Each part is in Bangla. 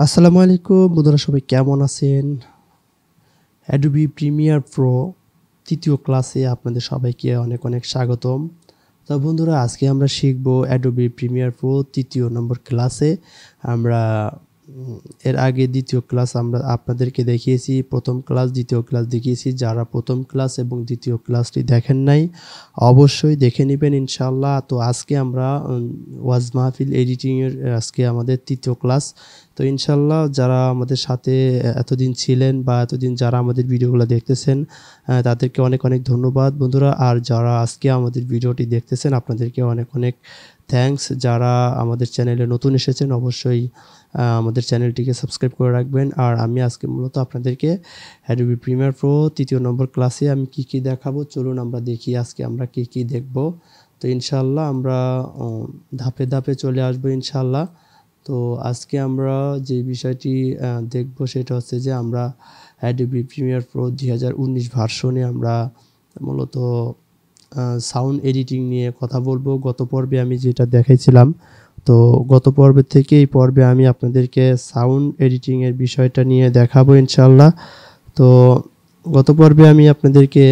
আসসালামু আলাইকুম বন্ধুরা, সবাই কেমন আছেন? অ্যাডোবি প্রিমিয়ার প্রো তৃতীয় ক্লাসে আপনাদের সবাইকে অনেক অনেক স্বাগতম। তো বন্ধুরা, আজকে আমরা শিখব অ্যাডোবি প্রিমিয়ার প্রো তৃতীয় নম্বর ক্লাসে। আমরা এর আগে দ্বিতীয় ক্লাস আমরা আপনাদেরকে দেখিয়েছি, প্রথম ক্লাস দ্বিতীয় ক্লাস দেখিয়েছি। যারা প্রথম ক্লাস এবং দ্বিতীয় ক্লাসটি দেখেন নাই অবশ্যই দেখে নেবেন ইনশাআল্লাহ। তো আজকে আমরা ওয়াজ মাহফিল এডিটিংয়ের আজকে আমাদের তৃতীয় ক্লাস। তো ইনশাআল্লাহ যারা আমাদের সাথে এতদিন ছিলেন বা এতদিন যারা আমাদের ভিডিওগুলো দেখতেছেন তাদেরকে অনেক অনেক ধন্যবাদ বন্ধুরা। আর যারা আজকে আমাদের ভিডিওটি দেখতেছেন আপনাদেরকে অনেক অনেক থ্যাঙ্কস। যারা আমাদের চ্যানেলে নতুন এসেছেন অবশ্যই আমাদের চ্যানেলটিকে সাবস্ক্রাইব করে রাখবেন। আর আমি আজকে মূলত আপনাদেরকে অ্যাডোবি প্রিমিয়ার প্রো তৃতীয় নম্বর ক্লাসে আমি কি কি দেখাবো, চলুন আমরা দেখি আজকে আমরা কি কি দেখব। তো ইনশাআল্লাহ আমরা ধাপে ধাপে চলে আসবো ইনশাআল্লাহ। তো আজকে আমরা যে বিষয়টি দেখব সেটা হচ্ছে যে আমরা অ্যাডোবি প্রিমিয়ার প্রো 2019 ভার্সনে আমরা মূলত সাউন্ড এডিটিং নিয়ে কথা বলবো। গত পর্বে আমি যেটা দেখাইছিলাম, তো গত পর্বে থেকে এই পর্বে আমি আপনাদেরকে সাউন্ড এডিটিংয়ের বিষয়টা নিয়ে দেখাবো ইনশাআল্লাহ। তো গত পর্বে আমি আপনাদেরকে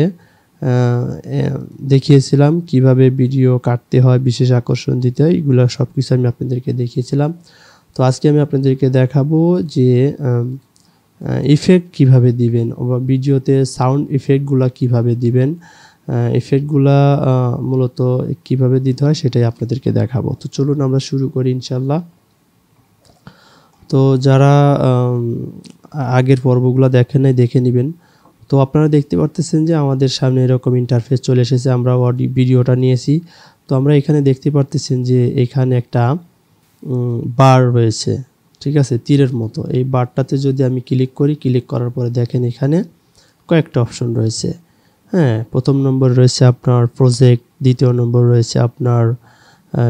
দেখিয়েছিলাম কিভাবে ভিডিও কাটতে হয়, বিশেষ আকর্ষণ দিতে হয়, এগুলো সব কিছু আমি আপনাদেরকে দেখিয়েছিলাম। তো আজকে আমি আপনাদেরকে দেখাবো যে ইফেক্ট কিভাবে দিবেন বা ভিডিওতে সাউন্ড ইফেক্টগুলো কিভাবে দিবেন, ইফেক্টগুলা মূলত কিভাবে দিতে হয় সেটাই আপনাদেরকে দেখাবো। তো চলুন আমরা শুরু করি ইনশাআল্লাহ। তো যারা আগের পর্বগুলো দেখেন নাই দেখে নেবেন। তো আপনারা দেখতে পারতেছেন যে আমাদের সামনে এরকম ইন্টারফেস চলে এসেছে। আমরা ভিডিওটা নিয়েছি। তো আমরা এখানে দেখতে পারতেছেন যে এখানে একটা বার রয়েছে, ঠিক আছে, তীরের মতো। এই বারটাতে যদি আমি ক্লিক করি, ক্লিক করার পরে দেখেন এখানে কয়েকটা অপশন রয়েছে। হ্যাঁ, প্রথম নম্বর রয়েছে আপনার প্রজেক্ট, দ্বিতীয় নম্বর রয়েছে আপনার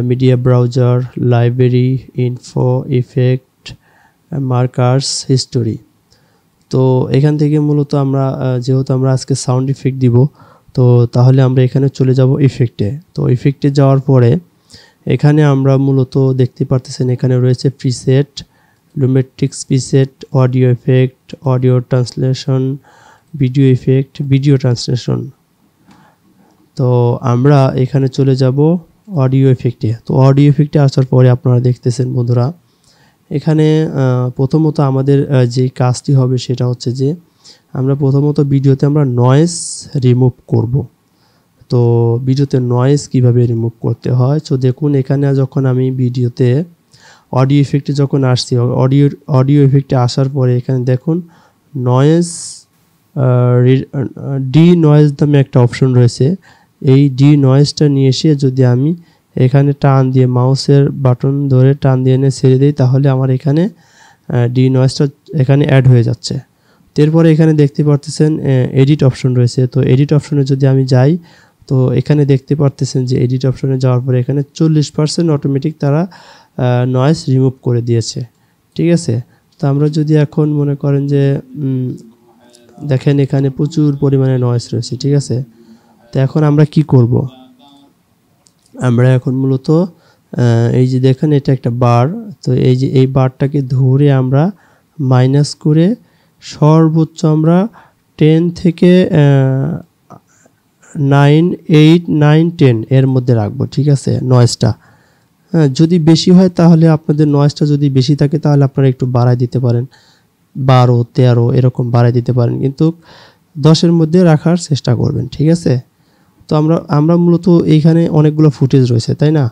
media browser, library, info, effect, markers, history. তো এখান থেকে মূলত আমরা যেহেতু আমরা আজকে সাউন্ড ইফেক্ট দিব, তো তাহলে আমরা এখানে চলে যাব ইফেক্টে। তো ইফেক্টে যাওয়ার পরে এখানে আমরা মূলত দেখতে পারতেছেন এখানে রয়েছে preset, Lumetrics preset, audio effect, audio translation, video effect, video translation. তো আমরা এখানে চলে যাব অডিও ইফেক্টে। তো অডিও ইফেক্টে আসার পরে আপনারা দেখতেছেন বন্ধুরা এখানে প্রথমত আমাদের যে কাজটি হবে সেটা হচ্ছে যে আমরা প্রথমত ভিডিওতে আমরা নয়েজ রিমুভ করব। তো ভিডিওতে নয়েজ কিভাবে রিমুভ করতে হয়, তো দেখুন এখানে যখন আমি ভিডিওতে অডিও ইফেক্টে যখন আসছি, অডিও ইফেক্টে আসার পরে এখানে দেখুন নয়েজ ডি নয়েজ নামে একটা অপশন রয়েছে। এই ডি নয়েজটা নিয়ে এসে যদি আমি এখানে টান দিয়ে মাউসের বাটন ধরে টান দিয়ে এনে ছেড়ে দিই তাহলে আমার এখানে ডি নয়েজটা এখানে অ্যাড হয়ে যাচ্ছে। এরপরে এখানে দেখতে পারতেছেন এডিট অপশন রয়েছে। তো এডিট অপশনে যদি আমি যাই, তো এখানে দেখতে পারতেছেন যে এডিট অপশনে যাওয়ার পরে এখানে 40% অটোমেটিক তারা নয়েজ রিমুভ করে দিয়েছে, ঠিক আছে। তো আমরা যদি এখন মনে করেন যে দেখেন এখানে প্রচুর পরিমাণে নয়েজ রয়েছে, ঠিক আছে। তো এখন আমরা কি করব, আমরা এখন মূলত এই যে দেখেন এটা একটা বার, তো এই যে এই বারটাকে ধরে আমরা মাইনাস করে সর্বোচ্চ আমরা 10 থেকে 9, 8, 9, 10 এর মধ্যে রাখবো, ঠিক আছে নয়েজটা। হ্যাঁ, যদি বেশি হয় তাহলে আপনাদের নয়েজটা যদি বেশি থাকে তাহলে আপনারা একটু বাড়ায় দিতে পারেন, 12, 13 এরকম বাড়ায় দিতে পারেন, কিন্তু 10-এর মধ্যে রাখার চেষ্টা করবেন, ঠিক আছে। তো আমরা মূলত এইখানে অনেকগুলো ফুটেজ রয়েছে, তাই না।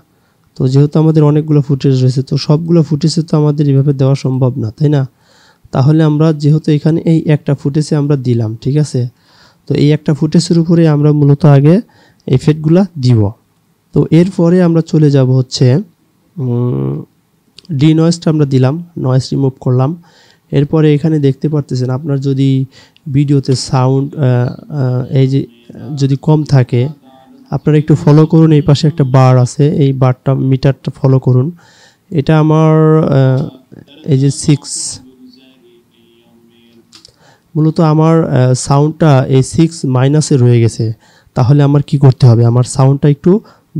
তো যেহেতু আমাদের অনেকগুলো ফুটেজ রয়েছে, তো সবগুলো ফুটেজে তো আমাদের এভাবে দেওয়া সম্ভব না, তাই না। তাহলে আমরা যেহেতু এখানে এই একটা ফুটেজে আমরা দিলাম, ঠিক আছে। তো এই একটা ফুটেজের উপরে আমরা মূলত আগে এফেক্টগুলো দিব। তো এরপরে আমরা চলে যাব হচ্ছে ডি নয়েজটা আমরা দিলাম, নয়েজ রিমুভ করলাম। এরপরে এখানে দেখতে পারতেছেন আপনার যদি ভিডিওতে সাউন্ড এই যে যদি কম থাকে আপনারা একটু ফলো করুন, এই পাশে একটা বার আছে, এই বারটা মিটারটা ফলো করুন। এটা আমার এই যে 6, মূলত আমার সাউন্ডটা এই 6 মাইনাসে রয়ে গেছে। তাহলে আমার কি করতে হবে, আমার সাউন্ডটা একটু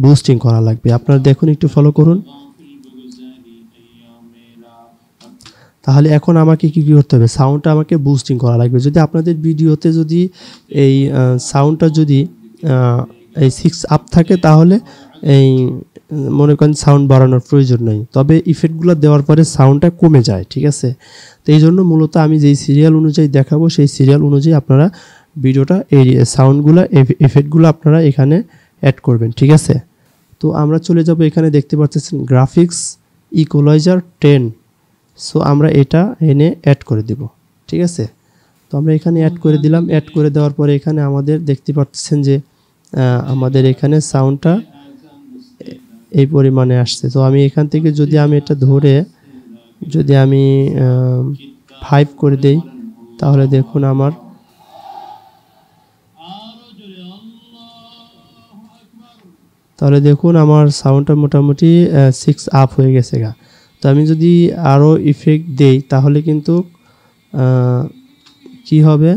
বুস্টিং করা লাগবে। আপনারা দেখুন একটু ফলো করুন। তাহলে এখন আমাকে কি করতে হবে, সাউন্ডটা আমাকে বুস্টিং করা লাগবে। যদি আপনাদের ভিডিওতে যদি এই সাউন্ডটা যদি এই 6 আপ থাকে তাহলে এই মনে করেন সাউন্ড বাড়ানোর প্রয়োজন নেই, তবে ইফেক্টগুলো দেওয়ার পরে সাউন্ডটা কমে যায়, ঠিক আছে। তো এই জন্য মূলত আমি যেই সিরিয়াল অনুযায়ী দেখাবো সেই সিরিয়াল অনুযায়ী আপনারা ভিডিওটা এই সাউন্ডগুলো এফেক্টগুলো আপনারা এখানে অ্যাড করবেন, ঠিক আছে। তো আমরা চলে যাব, এখানে দেখতে পাচ্ছেন গ্রাফিক্স ইকুয়ালাইজার 10। সো আমরা এটা এনে অ্যাড করে দিব, ঠিক আছে। তো আমরা এখানে অ্যাড করে দিলাম। অ্যাড করে দেওয়ার পরে এখানে আমাদের দেখতে পাচ্ছেন যে আমাদের এখানে সাউন্ডটা এই পরিমাণে আসছে। তো আমি এখান থেকে যদি আমি এটা ধরে যদি আমি 5 করে দেই তাহলে দেখুন আমার সাউন্ডটা মোটামুটি 6 আপ হয়ে গেছে গা। তো আমি যদি আরও ইফেক্ট দেই তাহলে কিন্তু কি হবে,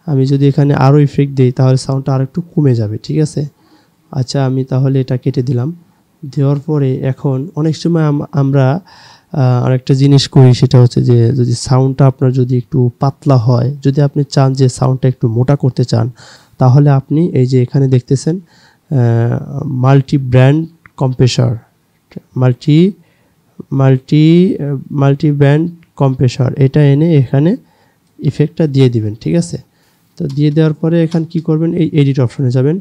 আমি যদি এখানে আরও ইফেক্ট দেই তাহলে সাউন্ডটা আরেকটু কমে যাবে, ঠিক আছে। আচ্ছা, আমি তাহলে এটা কেটে দিলাম। দেওয়ার পরে এখন অনেক সময় আমরা আরেকটা জিনিস করি, সেটা হচ্ছে যে যদি সাউন্ডটা আপনার যদি একটু পাতলা হয়, যদি আপনি চান যে সাউন্ডটা একটু মোটা করতে চান, তাহলে আপনি এই যে এখানে দেখতেছেন multi brand compressor, multi brand compressor, এটা এনে এখানে ইফেক্টটা দিয়ে দিবেন, ঠিক আছে। তো দিয়ে দেওয়ার পরে এখানে কি করবেন, এই এডিট অপশনে যাবেন।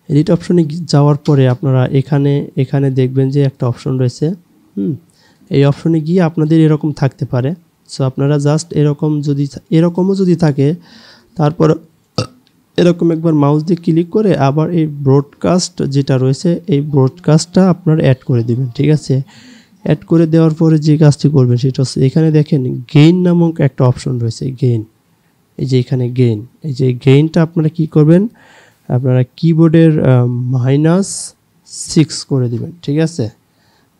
এডিট অপশনে যাওয়ার পরে আপনারা এখানে দেখবেন যে একটা অপশন রয়েছে, এই অপশনে গিয়ে আপনাদের এরকম থাকতে পারে। সো আপনারা জাস্ট এরকমও যদি থাকে, তারপর এরকম একবার মাউস দিয়ে ক্লিক করে আবার এই ব্রডকাস্ট যেটা রয়েছে এই ব্রডকাস্টটা আপনারা অ্যাড করে দিবেন, ঠিক আছে। অ্যাড করে দেওয়ার পরে যে কাজটি করবেন সেটা হচ্ছে এখানে দেখেন গেইন নামক একটা অপশন রয়েছে, গেইন, এই যে এখানে গেইন, এই যে গেইনটা আপনারা কি করবেন, আপনারা কিবোর্ডের -6 করে দিবেন, ঠিক আছে।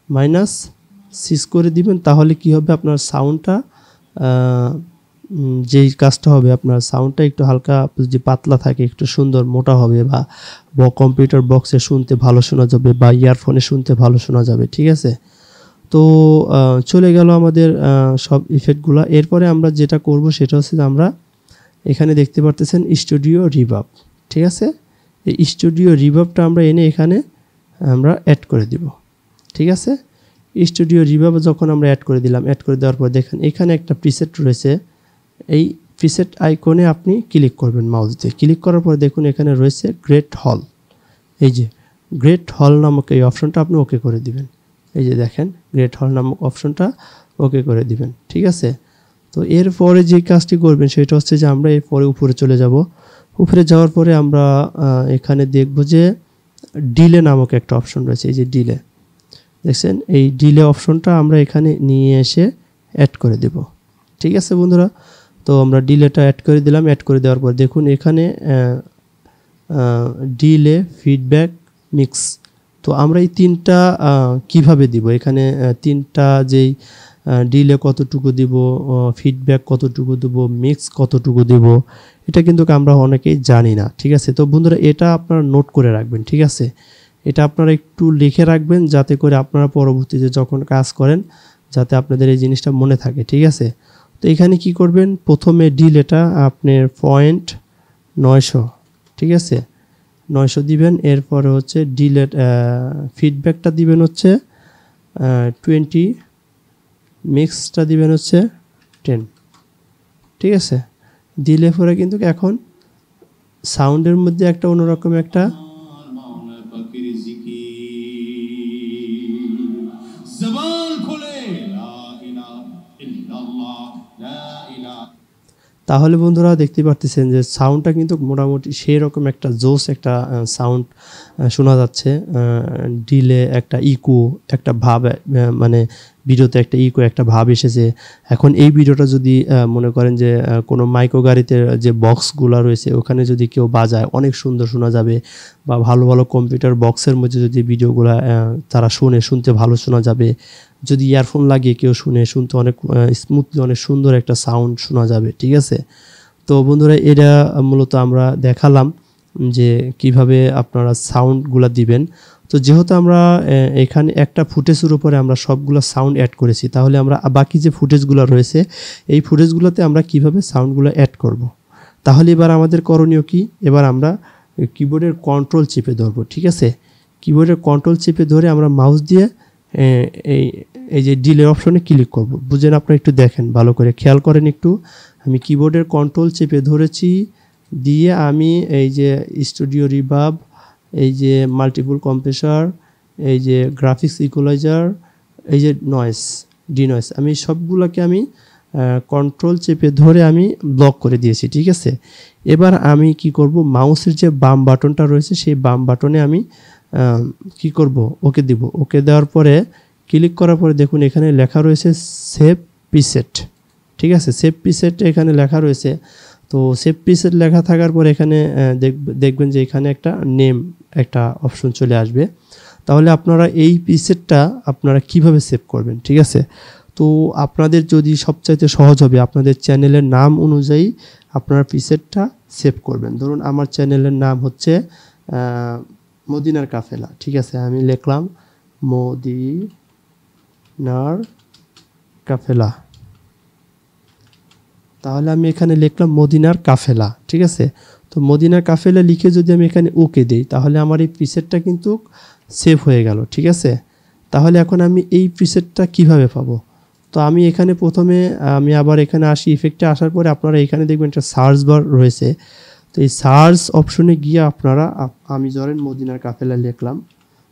-6 করে দিবেন, তাহলে কি হবে, আপনার সাউন্ডটা যেই কাজটা হবে, আপনার সাউন্ডটা একটু হালকা যদি পাতলা থাকে একটু সুন্দর মোটা হবে, বা কম্পিউটার বক্সে শুনতে ভালো শোনা যাবে, বা ইয়ারফোনে শুনতে ভালো শোনা যাবে, ঠিক আছে। তো চলে গেল আমাদের সব ইফেক্টগুলো। এরপরে আমরা যেটা করব সেটা হচ্ছে যে আমরা এখানে দেখতে পারতেছেন স্টুডিও রিভার্ব, ঠিক আছে। এই স্টুডিও রিভার্বটা আমরা এনে এখানে আমরা অ্যাড করে দিব, ঠিক আছে। স্টুডিও রিভার্ব যখন আমরা অ্যাড করে দিলাম, অ্যাড করে দেওয়ার পর দেখেন এখানে একটা প্রিসেট রয়েছে, এই প্রিসেট আইকনে আপনি ক্লিক করবেন মাউস দিয়ে। ক্লিক করার পর দেখুন এখানে রয়েছে গ্রেট হল, এই যে গ্রেট হল নামক এই অপশনটা আপনি ওকে করে দিবেন। এই যে দেখেন গ্রেট হল নামক অপশনটা ওকে করে দিবেন, ঠিক আছে। তো এরপরে যে কাজটি করবেন সেটা হচ্ছে যে আমরা এরপরে উপরে চলে যাব। উপরে যাওয়ার পরে আমরা এখানে দেখব যে ডিলে নামক একটা অপশন রয়েছে, এই যে ডিলে দেখছেন, এই ডিলে অপশনটা আমরা এখানে নিয়ে এসে অ্যাড করে দেব, ঠিক আছে বন্ধুরা। তো আমরা ডিলেটা অ্যাড করে দিলাম। অ্যাড করে দেওয়ার পর দেখুন এখানে ডিলে, ফিডব্যাক, মিক্স। তো আমরা এই তিনটা কিভাবে দিব, এখানে তিনটা যেই ডিলে কতটুকু দিব, ফিডব্যাক কতটুকু দেব, মিক্স কতটুকু দেব, এটা কিন্তু আমরা অনেকেই জানি না, ঠিক আছে। তো বন্ধুরা এটা আপনারা নোট করে রাখবেন, ঠিক আছে। এটা আপনারা একটু লিখে রাখবেন যাতে করে আপনারা পরবর্তীতে যখন কাজ করেন যাতে আপনাদের এই জিনিসটা মনে থাকে, ঠিক আছে। তো এখানে কি করবেন, প্রথমে ডিলেটা আপনার 900, ঠিক আছে, 900 দিবেন। এরপরে হচ্ছে ডিলেট ফিডব্যাকটা দিবেন হচ্ছে 20, মিক্সটা দিবেন হচ্ছে 10, ঠিক আছে। দিলে পরে কিন্তু এখন সাউন্ডের মধ্যে একটা অন্যরকম একটা তাহলে বন্ধুরা দেখতে পারতেছেন যে সাউন্ডটা কিন্তু মোটামুটি সেই রকম একটা জোস একটা সাউন্ড শোনা যাচ্ছে। ডিলে একটা ইকো একটা ভাব, মানে ভিডিওতে একটা ইকো একটা ভাব এসেছে। এখন এই ভিডিওটা যদি মনে করেন যে কোনো মাইক্রো গাড়িতে যে বক্সগুলো রয়েছে ওখানে যদি কেউ বাজায় অনেক সুন্দর শোনা যাবে, বা ভালো ভালো কম্পিউটার বক্সের মধ্যে যদি ভিডিওগুলো তারা শুনতে ভালো শোনা যাবে। যদি ইয়ারফোন লাগিয়ে কেউ শুনতে অনেক স্মুথলি অনেক সুন্দর একটা সাউন্ড শোনা যাবে, ঠিক আছে। তো বন্ধুরা এটা মূলত আমরা দেখালাম যে কিভাবে আপনারা সাউন্ডগুলো দিবেন। তো যেহেতু আমরা এখানে একটা ফুটেজের উপরে আমরা সবগুলো সাউন্ড অ্যাড করেছি, তাহলে আমরা বাকি যে ফুটেজগুলো রয়েছে এই ফুটেজগুলোতে আমরা কিভাবে সাউন্ডগুলো অ্যাড করব। তাহলে এবার আমাদের করণীয় কি, এবার আমরা কিবোর্ডের কন্ট্রোল চেপে ধরবো। ঠিক আছে, কিবোর্ডের কন্ট্রোল চেপে ধরে আমরা মাউস দিয়ে এই যে ডিলে অপশনে ক্লিক করব। বুঝেন, আপনারা একটু দেখেন, ভালো করে খেয়াল করেন একটু। আমি কিবোর্ডের কন্ট্রোল চেপে ধরেছি, দিয়ে আমি এই যে স্টুডিও রিভার্ব, এই যে মাল্টিপল কম্প্রেসর, এই যে গ্রাফিক্স ইকুয়ালাইজার, এই যে নয়েস, ডিনয়েস, আমি সবগুলোকে আমি কন্ট্রোল চেপে ধরে আমি ব্লক করে দিয়েছি। ঠিক আছে, এবার আমি কি করব, মাউসের যে বাম বাটনটা রয়েছে সেই বাম বাটনে আমি কি করব, ওকে দিব। ওকে দেওয়ার পরে ক্লিক করার পরে দেখুন এখানে লেখা রয়েছে সেভ প্রিসেট। ঠিক আছে, সেভ প্রিসেট এখানে লেখা রয়েছে। তো সেভ প্রিসেট লেখা থাকার পর এখানে দেখবেন যে এখানে একটা নেম একটা অপশন চলে আসবে। তাহলে আপনারা এই প্রিসেটটা আপনারা কিভাবে সেভ করবেন। ঠিক আছে, তো আপনাদের যদি সবচাইতে সহজ হবে আপনাদের চ্যানেলের নাম অনুযায়ী আপনারা প্রিসেটটা সেভ করবেন। ধরুন আমার চ্যানেলের নাম হচ্ছে মদিনার কাফেলা। ঠিক আছে, আমি লিখলাম মদিনার কাফেলা, তাহলে আমি এখানে লিখলাম মদিনার কাফেলা। ঠিক আছে, তো মদিনার কাফেলা লিখে যদি আমি এখানে ওকে দিই তাহলে আমার এই প্রিসেটটা কিন্তু সেভ হয়ে গেল। ঠিক আছে, তাহলে এখন আমি এই প্রিসেটটা কিভাবে পাবো। তো আমি এখানে প্রথমে আমি আবার এখানে আসি, ইফেক্টে আসার পরে আপনারা এখানে দেখবেন একটা সার্চ বার রয়েছে। তো এই সার্চ অপশনে গিয়ে আপনারা আমি ধরেন মদিনার কাফেলা লিখলাম।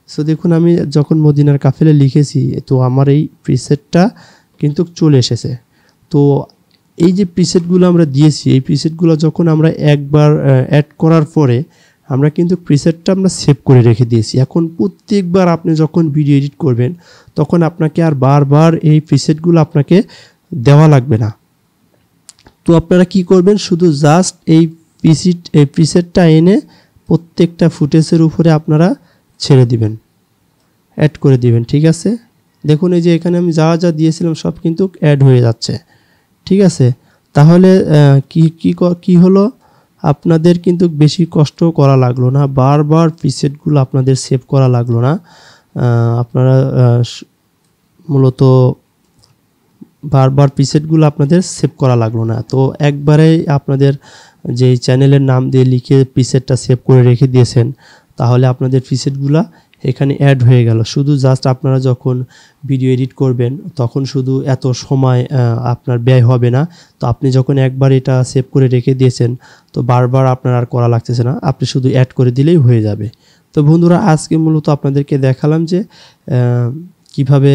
সো দেখুন আমি যখন মদিনার কাফেলা লিখেছি তো আমার এই প্রিসেটটা কিন্তু চলে এসেছে। তো এই যে প্রিসেটগুলো আমরা দিয়েছি এই প্রিসেটগুলো যখন আমরা একবার অ্যাড করার পরে আমরা কিন্তু প্রিসেটটা আমরা সেভ করে রেখে দিয়েছি। এখন প্রত্যেকবার আপনি যখন ভিডিও এডিট করবেন তখন আপনাকে আর বারবার এই প্রিসেটগুলো আপনাকে দেওয়া লাগবে না। তো আপনারা কি করবেন, শুধু জাস্ট এই প্রিসেটটা এনে প্রত্যেকটা ফুটেজের উপরে আপনারা ছেড়ে দিবেন, অ্যাড করে দিবেন। ঠিক আছে, দেখুন এই যে এখানে আমি যা যা দিয়েছিলাম সব কিন্তু অ্যাড হয়ে যাচ্ছে। ঠিক আছে, তাহলে কি হলো, আপনাদের কিন্তু বেশি কষ্ট করা লাগলো না, বারবার প্রিসেটগুলো আপনাদের সেভ করা লাগলো না। আপনারা মূলত বারবার প্রিসেটগুলো আপনাদের সেভ করা লাগলো না। তো একবারে আপনাদের যে চ্যানেলের নাম দিয়ে লিখে প্রিসেটটা সেভ করে রেখে দিয়েছেন তাহলে আপনাদের প্রিসেটগুলো এখানে অ্যাড হয়ে গেল। শুধু জাস্ট আপনারা যখন ভিডিও এডিট করবেন তখন শুধু এত সময় আপনার ব্যয় হবে না। তো আপনি যখন একবার এটা সেভ করে রেখে দিয়েছেন তো বারবার আপনার আর করা লাগতেছে না, আপনি শুধু অ্যাড করে দিলেই হয়ে যাবে। তো বন্ধুরা আজকে মূলত আপনাদেরকে দেখালাম যে কিভাবে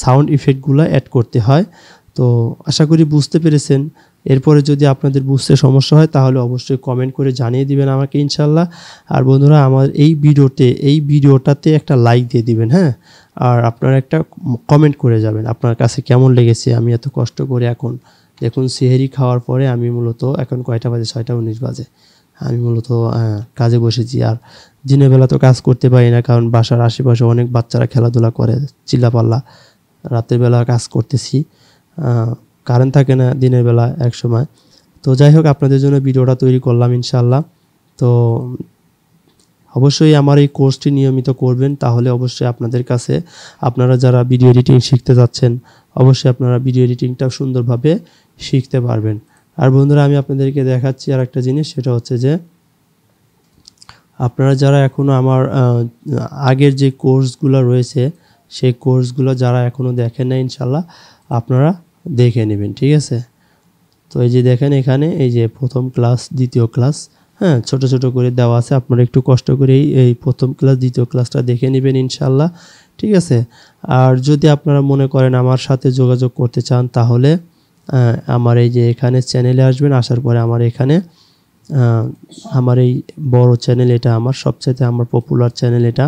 সাউন্ড ইফেক্টগুলো অ্যাড করতে হয়। তো আশা করি বুঝতে পেরেছেন। এরপরে যদি আপনাদের বুঝতে সমস্যা হয় তাহলে অবশ্যই কমেন্ট করে জানিয়ে দিবেন আমাকে ইনশাল্লাহ। আর বন্ধুরা আমার এই ভিডিওটাতে একটা লাইক দিয়ে দিবেন, হ্যাঁ, আর আপনারা একটা কমেন্ট করে যাবেন আপনার কাছে কেমন লেগেছে। আমি এত কষ্ট করে এখন দেখুন সেহেরি খাওয়ার পরে আমি মূলত এখন কয়টা বাজে, 6টা 19 বাজে, আমি মূলত কাজে বসেছি। আর দিনের বেলা তো কাজ করতে পারি না কারণ বাসার আশেপাশে অনেক বাচ্চারা খেলাধুলা করে, চিল্লাপাল্লা। রাতের বেলা কাজ করতেছি, কারেন্ট থাকে না দিনের বেলা এক সময়। তো যাই হোক আপনাদের জন্য ভিডিওটা তৈরি করলাম ইনশাল্লাহ। তো অবশ্যই আমার এই কোর্সটি নিয়মিত করবেন, তাহলে অবশ্যই আপনাদের কাছে আপনারা যারা ভিডিও এডিটিং শিখতে যাচ্ছেন অবশ্যই আপনারা ভিডিও এডিটিংটা সুন্দরভাবে শিখতে পারবেন। আর বন্ধুরা আমি আপনাদেরকে দেখাচ্ছি আর একটা জিনিস, সেটা হচ্ছে যে আপনারা যারা এখনও আমার আগের যে কোর্সগুলো রয়েছে সেই কোর্সগুলো যারা এখনও দেখেন না ইনশাল্লাহ আপনারা দেখে নেবেন। ঠিক আছে, তো এই যে দেখেন এখানে এই যে প্রথম ক্লাস, দ্বিতীয় ক্লাস, হ্যাঁ, ছোট ছোট করে দেওয়া আছে। আপনারা একটু কষ্ট করে এই প্রথম ক্লাস দ্বিতীয় ক্লাসটা দেখে নেবেন ইনশাল্লাহ। ঠিক আছে, আর যদি আপনারা মনে করেন আমার সাথে যোগাযোগ করতে চান তাহলে আমার এই যে এখানে চ্যানেলে আসবেন, আসার পরে আমার এখানে আমার এই বড় চ্যানেল, এটা আমার সবচাইতে আমার পপুলার চ্যানেল এটা,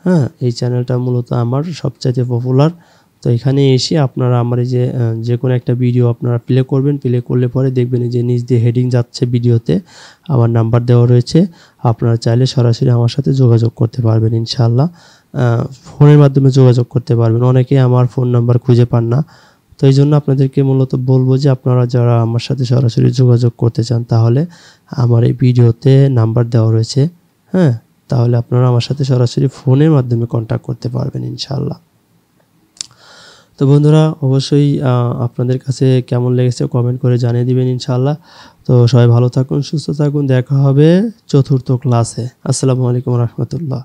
হ্যাঁ, এই চ্যানেলটা মূলত আমার সবচাইতে পপুলার। তো এখানে এসে আপনারা আমার এই যে কোনো একটা ভিডিও আপনারা প্লে করবেন, প্লে করলে পরে দেখবেন যে নিচ দিয়ে হেডিং যাচ্ছে ভিডিওতে আমার নাম্বার দেওয়া রয়েছে। আপনারা চাইলে সরাসরি আমার সাথে যোগাযোগ করতে পারবেন ইনশাআল্লাহ। ফোনের মাধ্যমে যোগাযোগ করতে পারবেন, অনেকেই আমার ফোন নাম্বার খুঁজে পান না। তো এই জন্য আপনাদেরকে মূলত বলবো যে আপনারা যারা আমার সাথে সরাসরি যোগাযোগ করতে চান তাহলে আমার এই ভিডিওতে নাম্বার দেওয়া রয়েছে, হ্যাঁ, তাহলে আপনারা আমার সাথে সরাসরি ফোনের মাধ্যমে কন্ট্যাক্ট করতে পারবেন ইনশাআল্লাহ। তো বন্ধুরা অবশ্যই আপনাদের কাছে কেমন লেগেছে কমেন্ট করে জানিয়ে দিবেন ইনশাআল্লাহ। তো সবাই ভালো থাকুন, সুস্থ থাকুন, দেখা হবে 4র্থ ক্লাসে। আসসালামু আলাইকুম রাহমাতুল্লাহ।